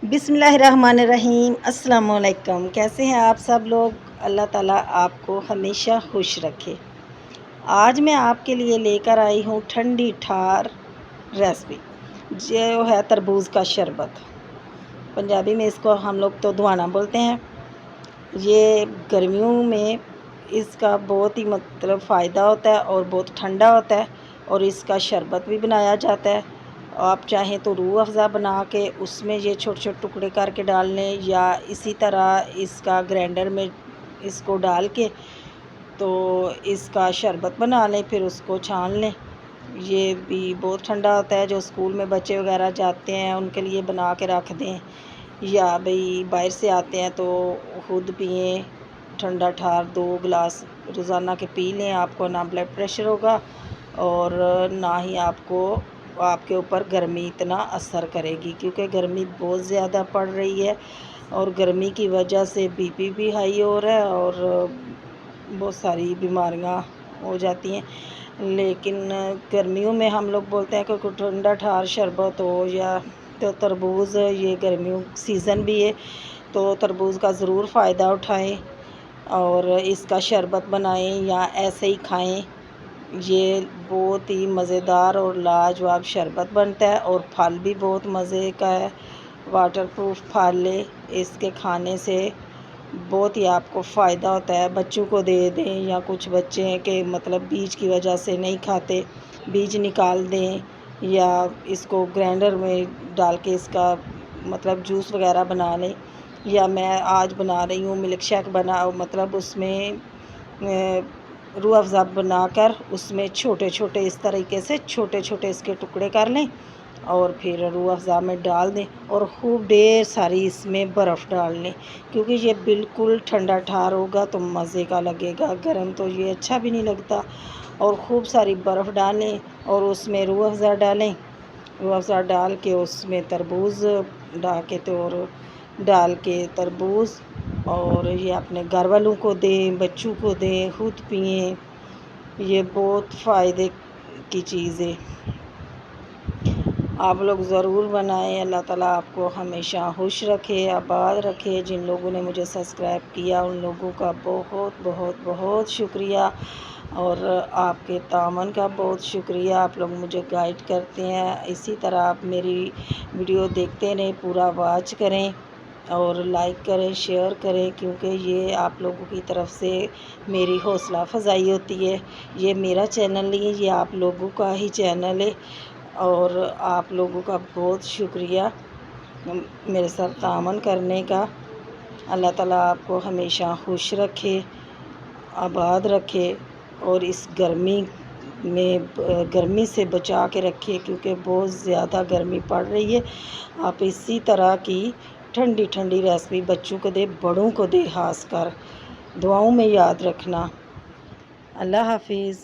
بسم اللہ الرحمن الرحیم۔ السلام علیکم، کیسے ہیں آپ سب لوگ؟ اللہ تعالیٰ آپ کو ہمیشہ خوش رکھے۔ آج میں آپ کے لیے لے کر آئی ہوں ٹھنڈی ٹھار ریسپی، جو ہے تربوز کا شربت۔ پنجابی میں اس کو ہم لوگ تو دوانا بولتے ہیں۔ یہ گرمیوں میں اس کا بہت ہی فائدہ ہوتا ہے اور بہت ٹھنڈا ہوتا ہے، اور اس کا شربت بھی بنایا جاتا ہے۔ آپ چاہیں تو روح افزا بنا کے اس میں یہ چھوٹے چھوٹے ٹکڑے کر کے ڈال لیں، یا اسی طرح اس کا گرینڈر میں اس کو ڈال کے تو اس کا شربت بنا لیں، پھر اس کو چھان لیں۔ یہ بھی بہت ٹھنڈا ہوتا ہے، جو اسکول میں بچے وغیرہ جاتے ہیں ان کے لیے بنا کے رکھ دیں، یا بھئی باہر سے آتے ہیں تو خود پئیں۔ ٹھنڈا ٹھار 2 گلاس روزانہ کے پی لیں، آپ کو نہ بلڈ پریشر ہوگا اور نہ ہی آپ کے اوپر گرمی اتنا اثر کرے گی، کیونکہ گرمی بہت زیادہ پڑ رہی ہے اور گرمی کی وجہ سے بی پی بھی ہائی ہو رہا ہے اور بہت ساری بیماریاں ہو جاتی ہیں۔ لیکن گرمیوں میں ہم لوگ بولتے ہیں کہ کوئی ٹھنڈا ٹھار شربت ہو، یا تو تربوز، یہ گرمیوں سیزن بھی ہے تو تربوز کا ضرور فائدہ اٹھائیں اور اس کا شربت بنائیں یا ایسے ہی کھائیں۔ یہ بہت ہی مزیدار اور لاجواب شربت بنتا ہے، اور پھل بھی بہت مزے کا ہے۔ واٹر پروف پھل ہے، اس کے کھانے سے بہت ہی آپ کو فائدہ ہوتا ہے۔ بچوں کو دے دیں، یا کچھ بچے ہیں کہ بیج کی وجہ سے نہیں کھاتے، بیج نکال دیں، یا اس کو گرینڈر میں ڈال کے اس کا جوس وغیرہ بنا لیں۔ یا میں آج بنا رہی ہوں ملک شیک، اس میں روح افزا بنا کر اس میں چھوٹے چھوٹے اس طریقے سے چھوٹے چھوٹے اس کے ٹکڑے کر لیں، اور پھر روح افزا میں ڈال دیں، اور خوب ڈھیر ساری اس میں برف ڈال لیں، کیونکہ یہ بالکل ٹھنڈا ٹھار ہوگا تو مزے کا لگے گا، گرم تو یہ اچھا بھی نہیں لگتا۔ اور خوب ساری برف ڈالیں اور اس میں روح افزا ڈالیں، روح افزا ڈال کے اس میں تربوز ڈال کے تربوز، اور یہ اپنے گھر والوں کو دیں، بچوں کو دیں، خود پئیں۔ یہ بہت فائدے کی چیز ہے، آپ لوگ ضرور بنائیں۔ اللہ تعالیٰ آپ کو ہمیشہ خوش رکھے، آباد رکھے۔ جن لوگوں نے مجھے سبسکرائب کیا ان لوگوں کا بہت بہت بہت شکریہ، اور آپ کے تعاون کا بہت شکریہ۔ آپ لوگ مجھے گائیڈ کرتے ہیں، اسی طرح آپ میری ویڈیو دیکھتے رہیں، پورا واچ کریں اور لائک کریں، شیئر کریں، کیونکہ یہ آپ لوگوں کی طرف سے میری حوصلہ افزائی ہوتی ہے۔ یہ میرا چینل نہیں ہے، یہ آپ لوگوں کا ہی چینل ہے، اور آپ لوگوں کا بہت شکریہ میرے ساتھ تعاون کرنے کا۔ اللہ تعالیٰ آپ کو ہمیشہ خوش رکھے، آباد رکھے، اور اس گرمی سے بچا کے رکھے، کیونکہ بہت زیادہ گرمی پڑ رہی ہے۔ آپ اسی طرح کی ٹھنڈی ٹھنڈی ریسپی بچوں کو دے، بڑوں کو دے، خاص کر دعاؤں میں یاد رکھنا۔ اللہ حافظ۔